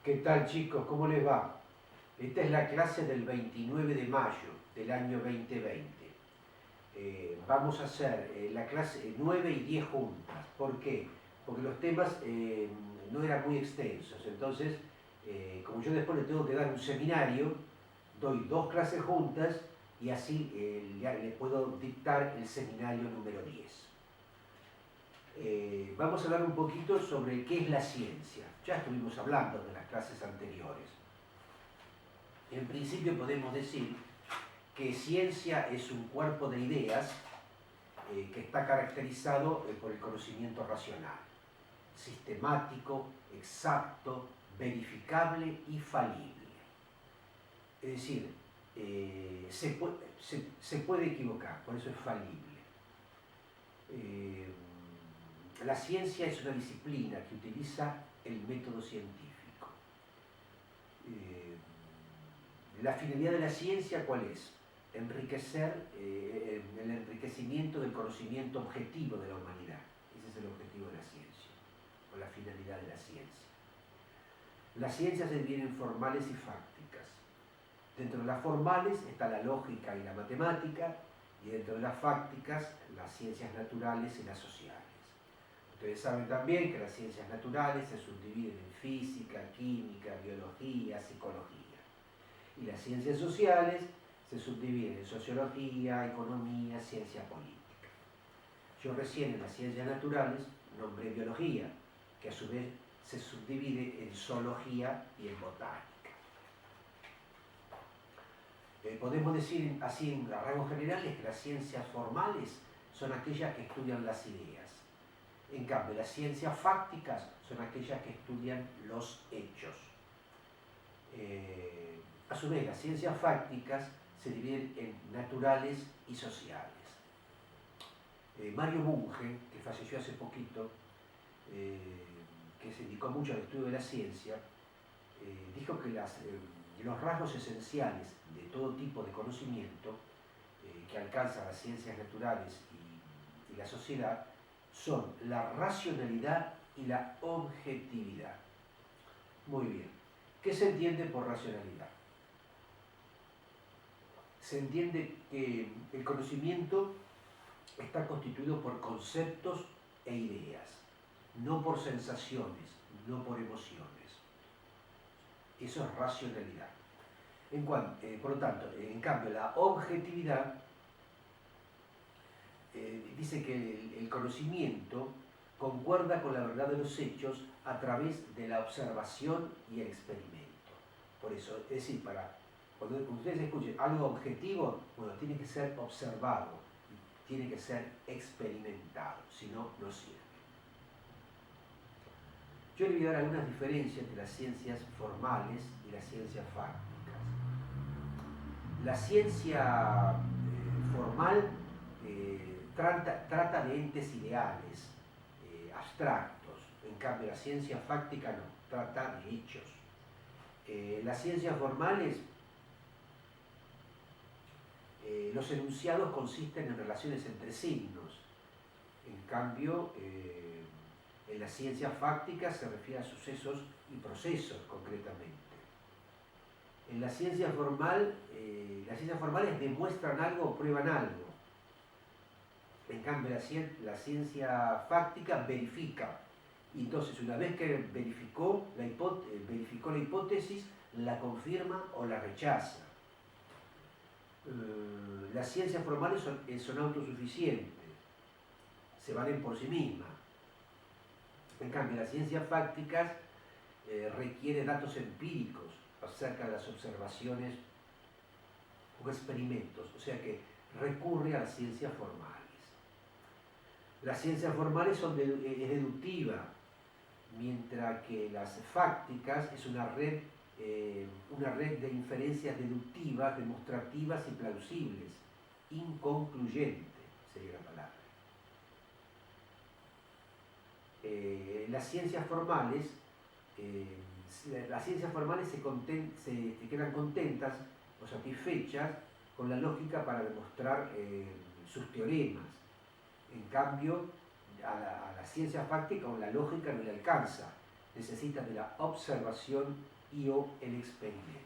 ¿Qué tal, chicos? ¿Cómo les va? Esta es la clase del 29 de mayo del año 2020. Vamos a hacer la clase 9 y 10 juntas. ¿Por qué? Porque los temas no eran muy extensos. Entonces, como yo después le tengo que dar un seminario, doy 2 clases juntas y así le puedo dictar el seminario número 10. Vamos a hablar un poquito sobre qué es la ciencia. Ya estuvimos hablando de las clases anteriores. En principio podemos decir que ciencia es un cuerpo de ideas que está caracterizado por el conocimiento racional, sistemático, exacto, verificable y falible. Es decir, se puede equivocar, por eso es falible. La ciencia es una disciplina que utiliza el método científico. La finalidad de la ciencia, ¿cuál es? Enriquecer, el enriquecimiento del conocimiento objetivo de la humanidad. Ese es el objetivo de la ciencia, o la finalidad de la ciencia. Las ciencias se dividen en formales y fácticas. Dentro de las formales está la lógica y la matemática, y dentro de las fácticas, las ciencias naturales y las sociales. Ustedes saben también que las ciencias naturales se subdividen en física, química, biología, psicología. Y las ciencias sociales se subdividen en sociología, economía, ciencia política. Yo recién en las ciencias naturales nombré biología, que a su vez se subdivide en zoología y en botánica. Podemos decir así en rasgos generales que las ciencias formales son aquellas que estudian las ideas. En cambio, las ciencias fácticas son aquellas que estudian los hechos. A su vez, las ciencias fácticas se dividen en naturales y sociales. Mario Bunge, que falleció hace poquito, que se dedicó mucho al estudio de la ciencia, dijo que los rasgos esenciales de todo tipo de conocimiento que alcanzan las ciencias naturales y la sociedad son la racionalidad y la objetividad. Muy bien. ¿Qué se entiende por racionalidad? Se entiende que el conocimiento está constituido por conceptos e ideas, no por sensaciones, no por emociones. Eso es racionalidad. Por lo tanto, en cambio, la objetividad dice que el conocimiento concuerda con la verdad de los hechos a través de la observación y el experimento. Por eso, es decir, cuando ustedes escuchen algo objetivo, bueno, tiene que ser observado, tiene que ser experimentado, si no, no sirve. Yo le voy a dar algunas diferencias entre las ciencias formales y las ciencias fácticas. La ciencia formal trata de entes ideales, abstractos. En cambio, la ciencia fáctica no, trata de hechos. Las ciencias formales, los enunciados consisten en relaciones entre signos. En cambio, en las ciencias fácticas se refiere a sucesos y procesos concretamente. En las ciencias formales demuestran algo o prueban algo. En cambio, la ciencia fáctica verifica. Y entonces, una vez que verificó la hipótesis, la confirma o la rechaza. Las ciencias formales son autosuficientes, se valen por sí mismas. En cambio, las ciencias fácticas requieren datos empíricos acerca de las observaciones o experimentos, o sea que recurre a las ciencias formales. Las ciencias formales es deductiva, mientras que las fácticas es una red de inferencias deductivas, demostrativas y plausibles, inconcluyente sería la palabra. Las ciencias formales se quedan contentas o satisfechas con la lógica para demostrar sus teoremas. En cambio, a la ciencia fáctica o la lógica no le alcanza necesita de la observación y o el experimento.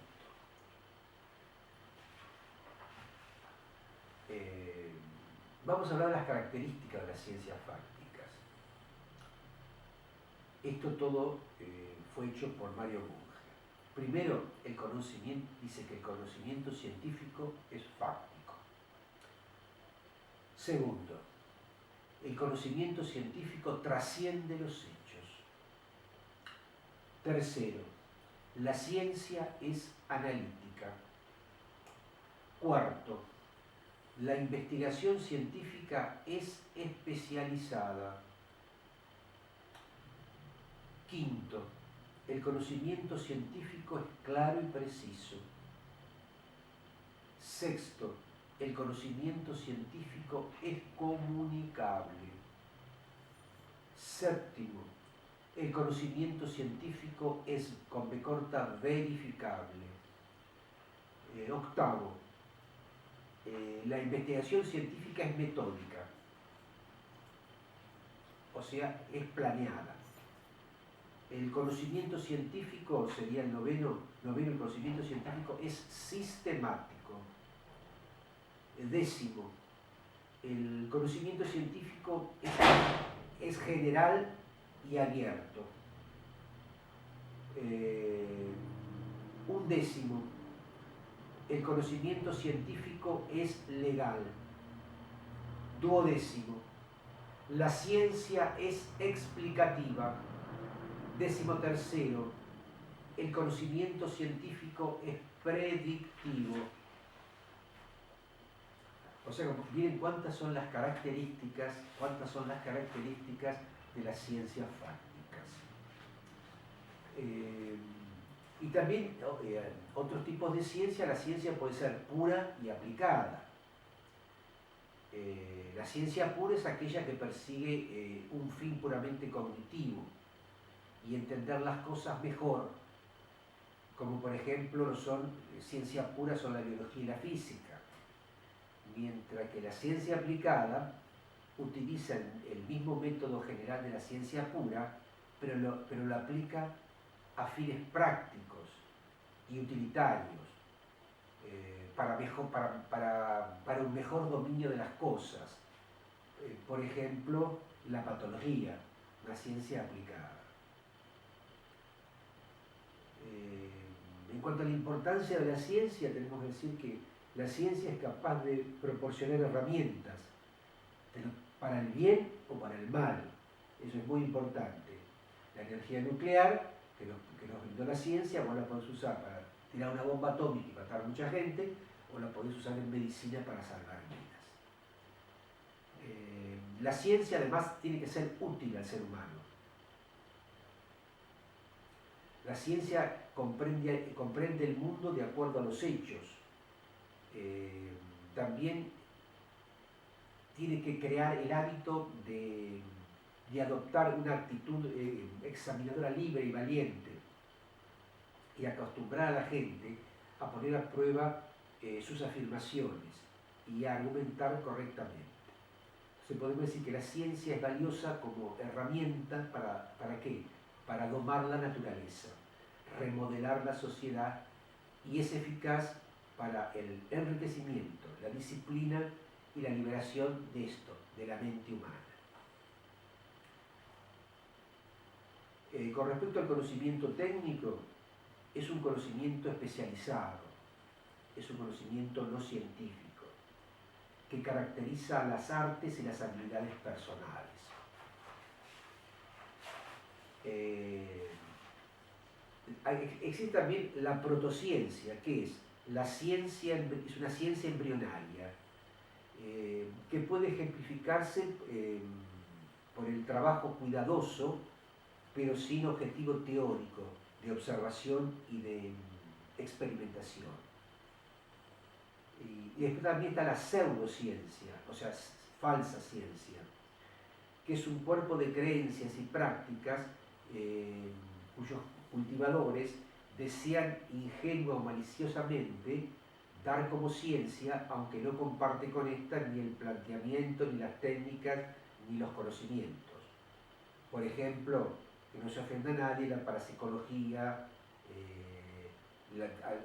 Vamos a hablar de las características de las ciencias fácticas. Esto todo fue hecho por Mario Bunge. Primero, el conocimiento, dice que el conocimiento científico es fáctico. Segundo, el conocimiento científico trasciende los hechos. Tercero, la ciencia es analítica. Cuarto, la investigación científica es especializada. Quinto, el conocimiento científico es claro y preciso. Sexto, el conocimiento científico es comunicable. Séptimo, el conocimiento científico es, con B corta, verificable. Octavo, la investigación científica es metódica, o sea, es planeada. El conocimiento científico, sería el noveno, el conocimiento científico es sistemático. Décimo, el conocimiento científico es general y abierto. Undécimo, el conocimiento científico es legal. Duodécimo, la ciencia es explicativa. Décimo tercero, el conocimiento científico es predictivo. O sea, miren cuántas son las características de las ciencias fácticas. Y también otros tipos de ciencia, la ciencia puede ser pura y aplicada. La ciencia pura es aquella que persigue un fin puramente cognitivo y entender las cosas mejor, como por ejemplo ciencia pura son la biología y la física, mientras que la ciencia aplicada utiliza el mismo método general de la ciencia pura, pero lo aplica a fines prácticos y utilitarios, para un mejor dominio de las cosas. Por ejemplo, la patología, una ciencia aplicada. En cuanto a la importancia de la ciencia, tenemos que decir que la ciencia es capaz de proporcionar herramientas para el bien o para el mal. Eso es muy importante. La energía nuclear, que nos brindó la ciencia, vos la podés usar para tirar una bomba atómica y matar a mucha gente, o la podés usar en medicina para salvar vidas. La ciencia además tiene que ser útil al ser humano. La ciencia comprende el mundo de acuerdo a los hechos. También tiene que crear el hábito de adoptar una actitud examinadora libre y valiente y acostumbrar a la gente a poner a prueba sus afirmaciones y a argumentar correctamente. Entonces podemos decir que la ciencia es valiosa como herramienta ¿para qué? Para domar la naturaleza, remodelar la sociedad, y es eficaz para el enriquecimiento, la disciplina y la liberación de la mente humana. Con respecto al conocimiento técnico, es un conocimiento especializado, es un conocimiento no científico, que caracteriza las artes y las habilidades personales. Existe también la protociencia, que es una ciencia embrionaria, que puede ejemplificarse por el trabajo cuidadoso, pero sin objetivo teórico, de observación y de experimentación. Y después también está la pseudociencia, o sea, falsa ciencia, que es un cuerpo de creencias y prácticas cuyos cultivadores desean ingenua o maliciosamente dar como ciencia, aunque no comparte con esta ni el planteamiento, ni las técnicas, ni los conocimientos. Por ejemplo, que no se ofenda a nadie, la parapsicología,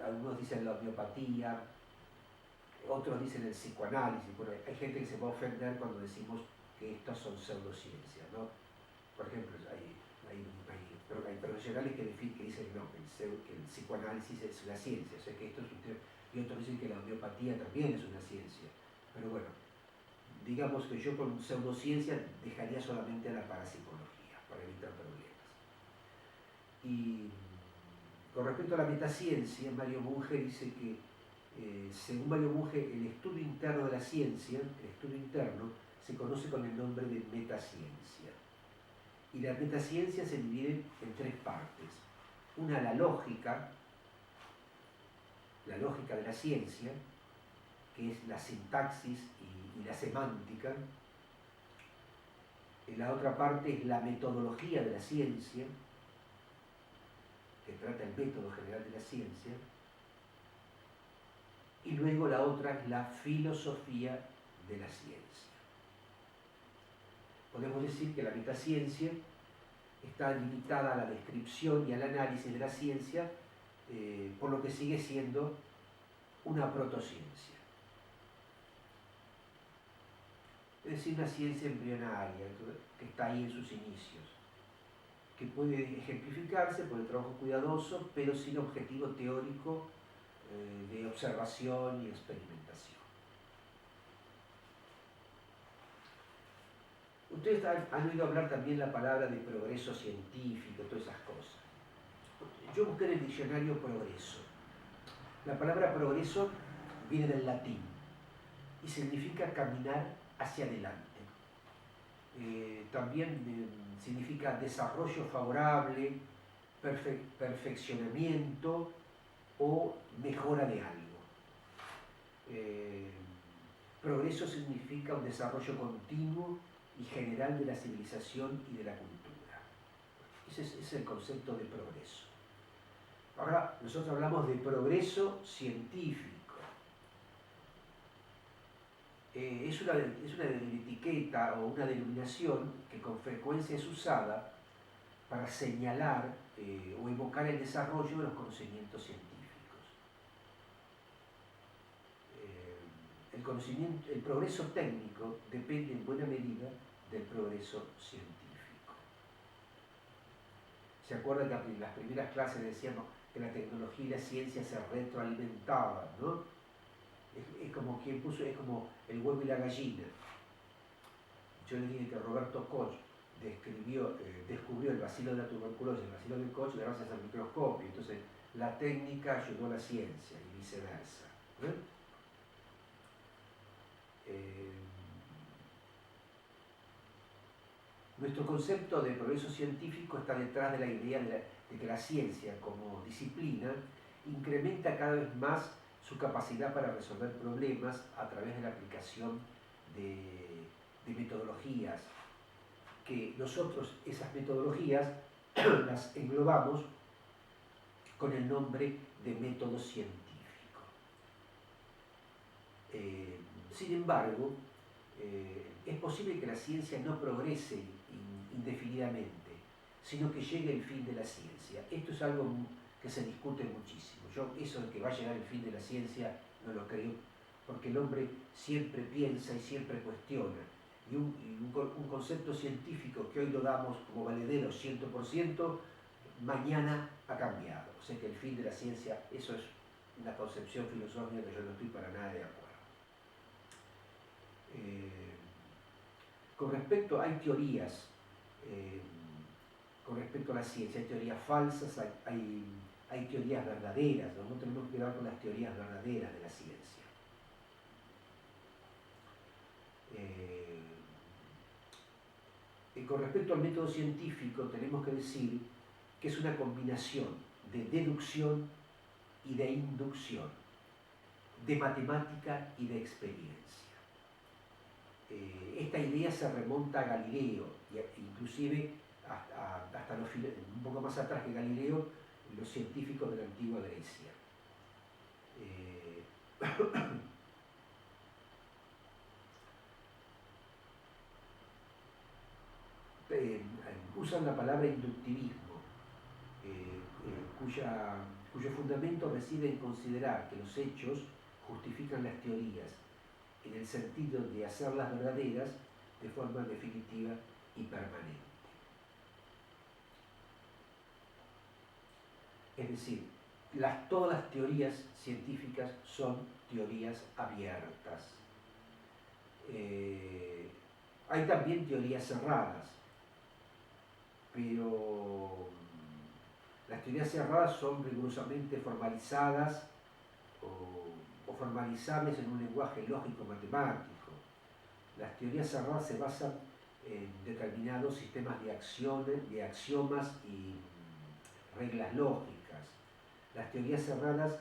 algunos dicen la homeopatía, otros dicen el psicoanálisis. Bueno, hay gente que se va a ofender cuando decimos que estas son pseudociencias, ¿no? Por ejemplo, hay profesionales que dicen no, que el psicoanálisis es una ciencia, o sea que esto es un tema, y otros dicen que la homeopatía también es una ciencia. Pero bueno, digamos que yo con pseudociencia dejaría solamente a la parapsicología para evitar problemas. Y con respecto a la metaciencia, Mario Bunge dice que, según Mario Bunge, el estudio interno de la ciencia, el estudio interno, se conoce con el nombre de metaciencia. Y la metaciencia se divide en tres partes. Una, la lógica de la ciencia, que es la sintaxis y la semántica. La otra parte es la metodología de la ciencia, que trata el método general de la ciencia. Y luego la otra es la filosofía de la ciencia. Podemos decir que la metaciencia está limitada a la descripción y al análisis de la ciencia, por lo que sigue siendo una protociencia. Es decir, una ciencia embrionaria, que está ahí en sus inicios, que puede ejemplificarse por el trabajo cuidadoso, pero sin objetivo teórico de observación y experimentación. Ustedes han oído hablar también la palabra de progreso científico, todas esas cosas. Yo busqué en el diccionario progreso. La palabra progreso viene del latín y significa caminar hacia adelante. También significa desarrollo favorable, perfeccionamiento o mejora de algo. Progreso significa un desarrollo continuo y general de la civilización y de la cultura. Ese es el concepto de progreso. Ahora, nosotros hablamos de progreso científico. Es una etiqueta o una denominación que con frecuencia es usada para señalar o evocar el desarrollo de los conocimientos científicos. El progreso técnico depende en buena medida del progreso científico. ¿Se acuerdan que en las primeras clases decíamos que la tecnología y la ciencia se retroalimentaban, ¿no? Es como quien puso, es como el huevo y la gallina. Yo les dije que Roberto Koch descubrió el bacilo de la tuberculosis, el bacilo del Koch gracias al microscopio. Entonces, la técnica ayudó a la ciencia y viceversa. Nuestro concepto de progreso científico está detrás de la idea de que la ciencia como disciplina incrementa cada vez más su capacidad para resolver problemas a través de la aplicación de metodologías, que nosotros esas metodologías las englobamos con el nombre de método científico. Sin embargo, es posible que la ciencia no progrese indefinidamente, sino que llegue el fin de la ciencia. Esto es algo que se discute muchísimo. Yo eso de que va a llegar el fin de la ciencia no lo creo, porque el hombre siempre piensa y siempre cuestiona. Y un concepto científico que hoy lo damos como valedero 100%, mañana ha cambiado. O sea que el fin de la ciencia, eso es una concepción filosófica que yo no estoy para nada de acuerdo. Con respecto, hay teorías con respecto a la ciencia, hay teorías falsas, hay teorías verdaderas, no tenemos que quedar con las teorías verdaderas de la ciencia. Con respecto al método científico, tenemos que decir que es una combinación de deducción y de inducción, de matemática y de experiencia. Esta idea se remonta a Galileo, inclusive hasta un poco más atrás que Galileo, los científicos de la antigua Grecia. usan la palabra inductivismo, cuyo fundamento reside en considerar que los hechos justifican las teorías, en el sentido de hacerlas verdaderas de forma definitiva y permanente. Es decir, todas las teorías científicas son teorías abiertas. Hay también teorías cerradas, pero las teorías cerradas son rigurosamente formalizadas o formalizables en un lenguaje lógico-matemático. Las teorías cerradas se basan en determinados sistemas de axiomas y reglas lógicas. Las teorías cerradas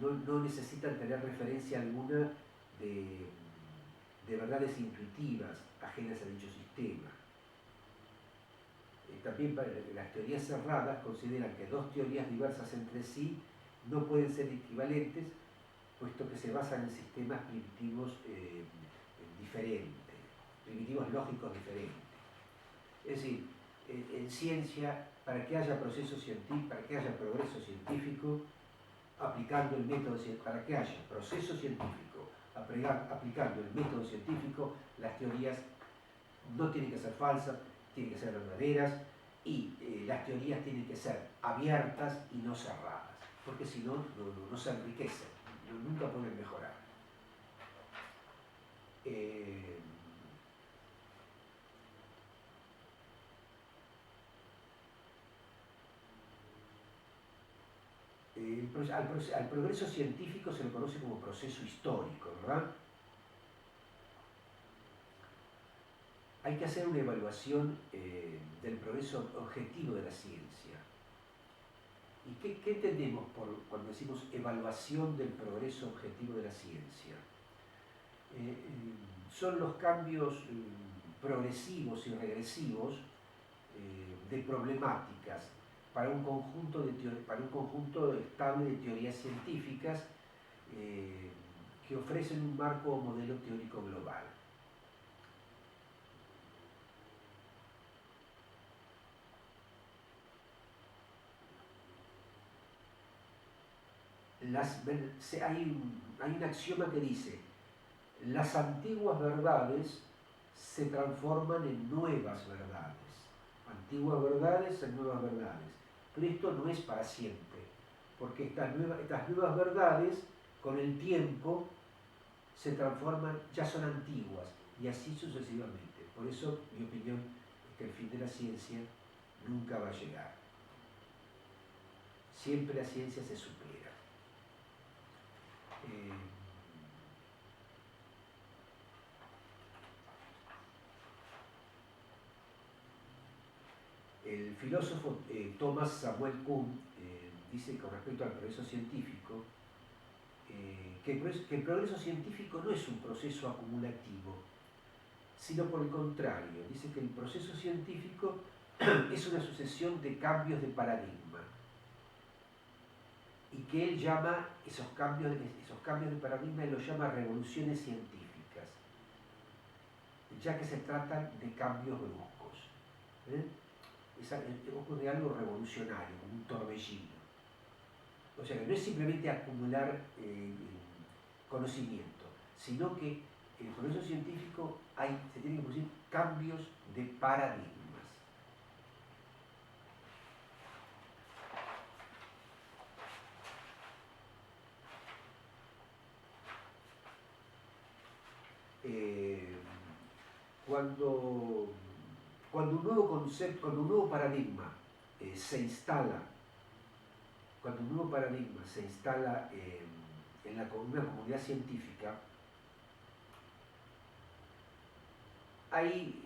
no necesitan tener referencia alguna de verdades intuitivas ajenas a dicho sistema. También las teorías cerradas consideran que dos teorías diversas entre sí no pueden ser equivalentes, puesto que se basan en sistemas primitivos diferentes, primitivos lógicos diferentes. Es decir, en ciencia, para que haya progreso científico, aplicando el método científico, para que haya proceso científico, aplicando el método científico, las teorías no tienen que ser falsas, tienen que ser verdaderas, y las teorías tienen que ser abiertas y no cerradas, porque si no, no se enriquecen, nunca pueden mejorar. Al progreso científico se lo conoce como proceso histórico, ¿verdad? Hay que hacer una evaluación del progreso objetivo de la ciencia. ¿Y qué entendemos cuando decimos evaluación del progreso objetivo de la ciencia? Son los cambios progresivos y regresivos de problemáticas para un conjunto estable de teorías científicas que ofrecen un marco o modelo teórico global. Hay un axioma que dice: las antiguas verdades se transforman en nuevas verdades. Antiguas verdades en nuevas verdades. Pero esto no es para siempre, porque estas nuevas verdades, con el tiempo, se transforman, ya son antiguas, y así sucesivamente. Por eso, mi opinión es que el fin de la ciencia nunca va a llegar. Siempre la ciencia se supera. El filósofo Thomas Samuel Kuhn dice con respecto al progreso científico que el progreso científico no es un proceso acumulativo, sino por el contrario, dice que el proceso científico es una sucesión de cambios de paradigma, y que él llama esos cambios de paradigma, él los llama revoluciones científicas, ya que se tratan de cambios bruscos. Es de algo revolucionario, como un torbellino. O sea, que no es simplemente acumular conocimiento, sino que en el progreso científico se tienen que producir cambios de paradigmas. Cuando un nuevo concepto, cuando un nuevo paradigma se instala, en una comunidad científica, hay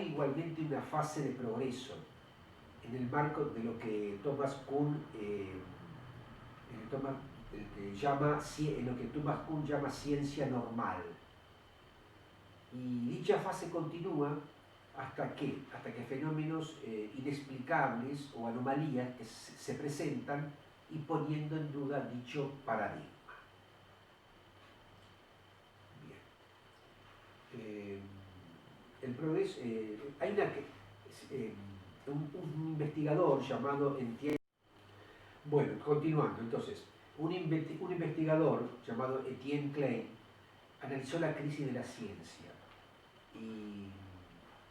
igualmente una fase de progreso en el marco de lo que Thomas Kuhn llama ciencia normal. Y dicha fase continúa hasta que fenómenos inexplicables o anomalías que se presentan y poniendo en duda dicho paradigma. Bien. El progreso, un investigador llamado Etienne. Bueno, continuando, entonces, un investigador llamado Etienne Klein analizó la crisis de la ciencia y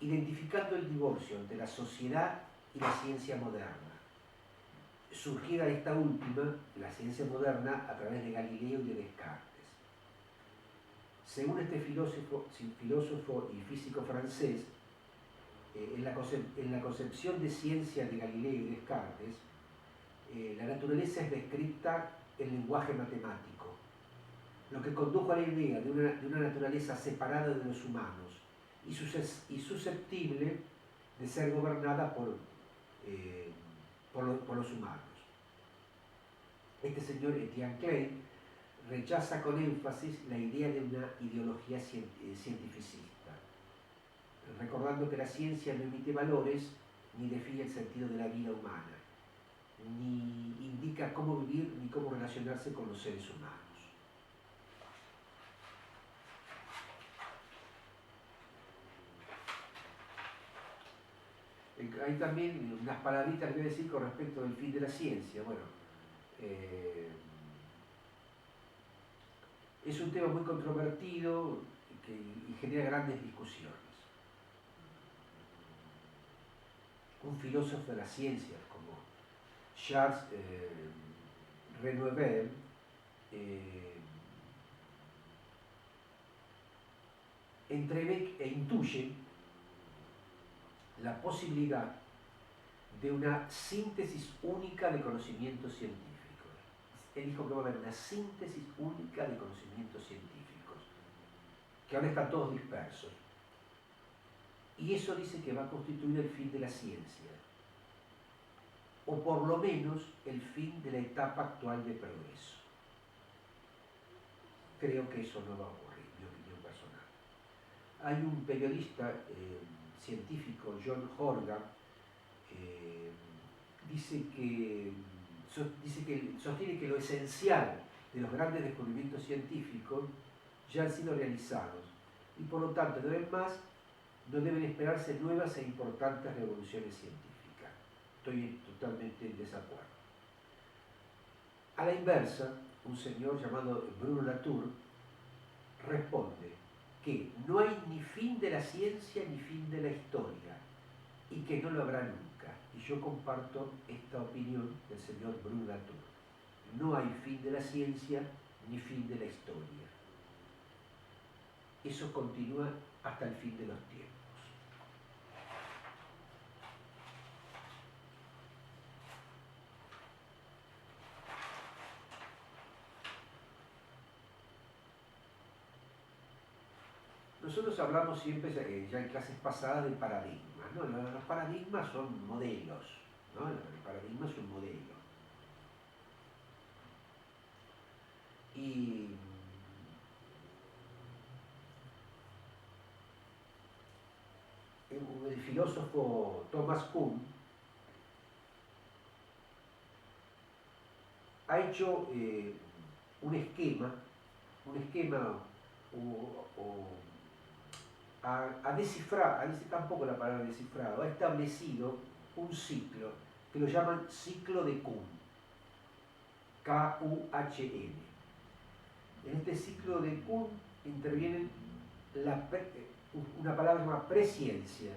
identificando el divorcio entre la sociedad y la ciencia moderna. Surgida esta última, la ciencia moderna, a través de Galileo y de Descartes. Según este filósofo y físico francés, en la concepción de ciencia de Galileo y Descartes, la naturaleza es descrita en lenguaje matemático, lo que condujo a la idea de una naturaleza separada de los humanos y susceptible de ser gobernada por los humanos. Este señor Etienne Klein rechaza con énfasis la idea de una ideología cientificista, recordando que la ciencia no emite valores ni define el sentido de la vida humana, ni indica cómo vivir ni cómo relacionarse con los seres humanos. Hay también unas palabritas que voy a decir con respecto al fin de la ciencia. Bueno, es un tema muy controvertido y genera grandes discusiones. Un filósofo de las ciencias como Charles Renouvel entrevé e intuye la posibilidad de una síntesis única de conocimientos científicos. Él dijo que va a haber una síntesis única de conocimientos científicos, que ahora están todos dispersos. Y eso dice que va a constituir el fin de la ciencia, o por lo menos el fin de la etapa actual de progreso. Creo que eso no va a ocurrir, mi opinión personal. Hay un periodista científico, John Horgan, sostiene que lo esencial de los grandes descubrimientos científicos ya han sido realizados y por lo tanto, de vez más, no deben esperarse nuevas e importantes revoluciones científicas. Estoy totalmente en desacuerdo. A la inversa, un señor llamado Bruno Latour responde que no hay ni fin de la ciencia ni fin de la historia y que no lo habrá nunca. Y yo comparto esta opinión del señor Bruno Latour. No hay fin de la ciencia ni fin de la historia. Eso continúa hasta el fin de los tiempos. Nosotros hablamos siempre, ya en clases pasadas, de paradigmas, ¿no? Los paradigmas son modelos, ¿no? El paradigma es un modelo. Y el filósofo Thomas Kuhn ha hecho un esquema ha descifrado, dice tampoco la palabra descifrado, ha establecido un ciclo que lo llaman ciclo de Kuhn, K-U-H-N. En este ciclo de Kuhn intervienen una palabra llamada presciencia,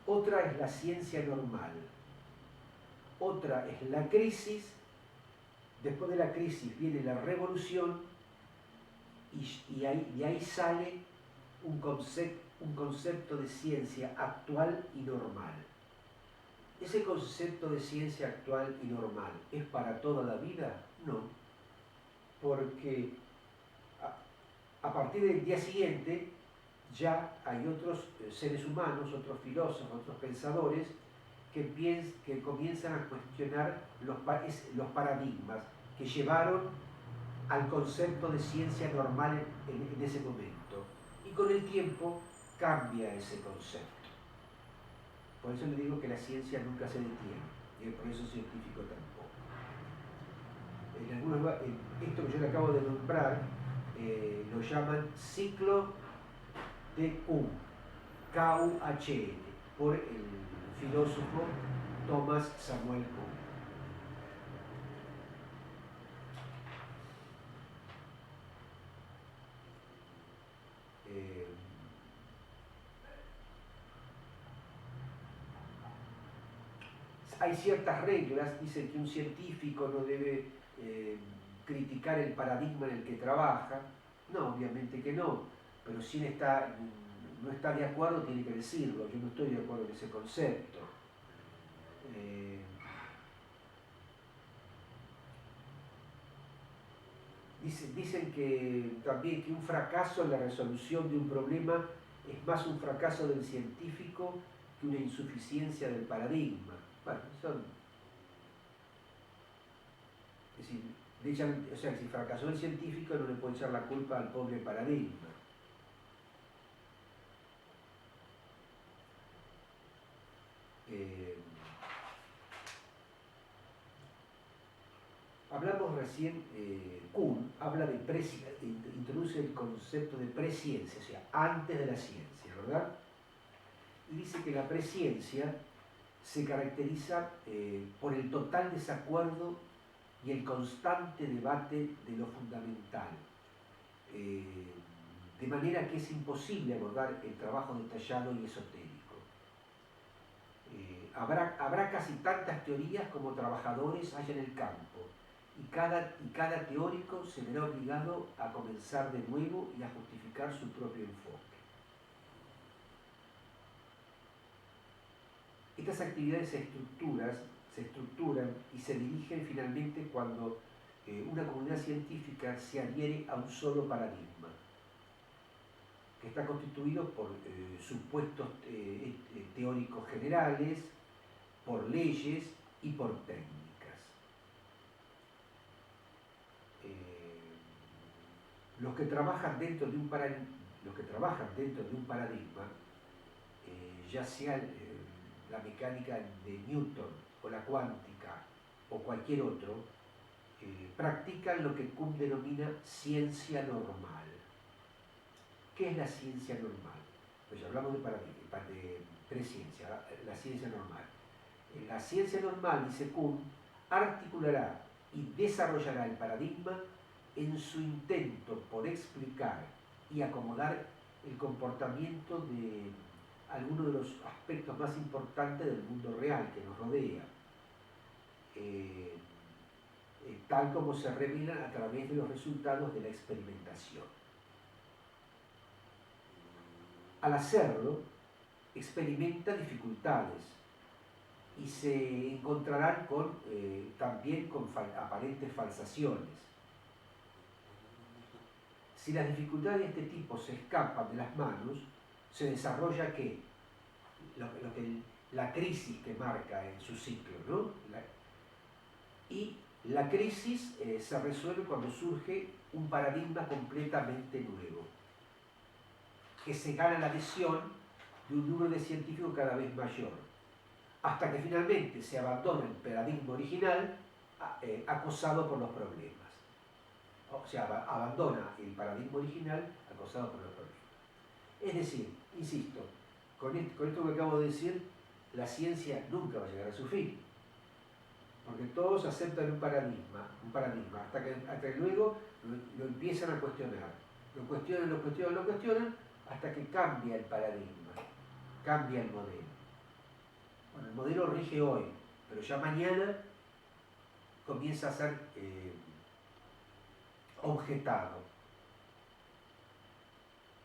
otra es la ciencia normal, otra es la crisis, después de la crisis viene la revolución y de ahí sale un concepto de ciencia actual y normal. ¿Ese concepto de ciencia actual y normal es para toda la vida? No, porque a partir del día siguiente ya hay otros seres humanos, otros filósofos, otros pensadores que comienzan a cuestionar los paradigmas que llevaron al concepto de ciencia normal en ese momento. Y con el tiempo cambia ese concepto. Por eso le digo que la ciencia nunca se detiene, y el progreso científico tampoco. Esto que yo le acabo de nombrar lo llaman ciclo de Kuhn, K-U-H-N. por el filósofo Thomas Samuel Kuhn. Hay ciertas reglas, dicen que un científico no debe criticar el paradigma en el que trabaja. No, obviamente que no, pero si él no está de acuerdo tiene que decirlo. Yo no estoy de acuerdo en ese concepto. Dicen que también que un fracaso en la resolución de un problema es más un fracaso del científico que una insuficiencia del paradigma. Bueno, es decir, o sea, si fracasó el científico no le puede echar la culpa al pobre paradigma. Hablamos recién, Kuhn habla de introduce el concepto de presciencia, o sea, antes de la ciencia, ¿verdad? Y dice que la presciencia se caracteriza por el total desacuerdo y el constante debate de lo fundamental, de manera que es imposible abordar el trabajo detallado y esotérico. Habrá casi tantas teorías como trabajadores hay en el campo, y cada teórico se verá obligado a comenzar de nuevo y a justificar su propio enfoque. Estas actividades se estructuran y se dirigen finalmente cuando una comunidad científica se adhiere a un solo paradigma, que está constituido por supuestos teóricos generales, por leyes y por técnicas. Los que trabajan dentro de un paradigma, ya sea la mecánica de Newton o la cuántica o cualquier otro, practican lo que Kuhn denomina ciencia normal. ¿Qué es la ciencia normal? Pues ya hablamos de presciencia, la ciencia normal. La ciencia normal, dice Kuhn, articulará y desarrollará el paradigma en su intento por explicar y acomodar el comportamiento de algunos de los aspectos más importantes del mundo real que nos rodea, tal como se revelan a través de los resultados de la experimentación. Al hacerlo, experimenta dificultades y se encontrarán también con aparentes falsaciones. Si las dificultades de este tipo se escapan de las manos, se desarrolla la crisis que marca en su ciclo, ¿no? Y la crisis se resuelve cuando surge un paradigma completamente nuevo, que se gana la adhesión de un número de científicos cada vez mayor, hasta que finalmente se abandona el paradigma original acosado por los problemas. O sea, abandona el paradigma original acosado por los problemas. Es decir, insisto, con esto que acabo de decir, la ciencia nunca va a llegar a su fin, porque todos aceptan un paradigma, hasta que luego lo empiezan a cuestionar. Lo cuestionan, hasta que cambia el paradigma, cambia el modelo. Bueno, el modelo rige hoy, pero ya mañana comienza a ser objetado,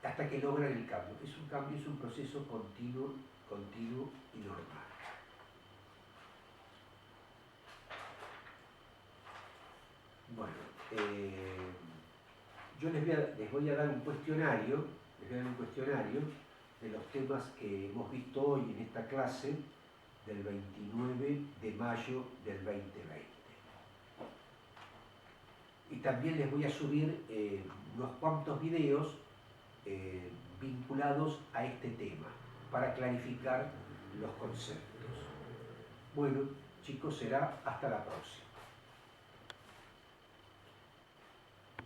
hasta que logran el cambio. Es un cambio, es un proceso continuo y normal. Bueno, yo les voy a dar un cuestionario, de los temas que hemos visto hoy en esta clase del 29 de mayo del 2020. Y también les voy a subir unos cuantos videos vinculados a este tema para clarificar los conceptos. Bueno, chicos, será hasta la próxima.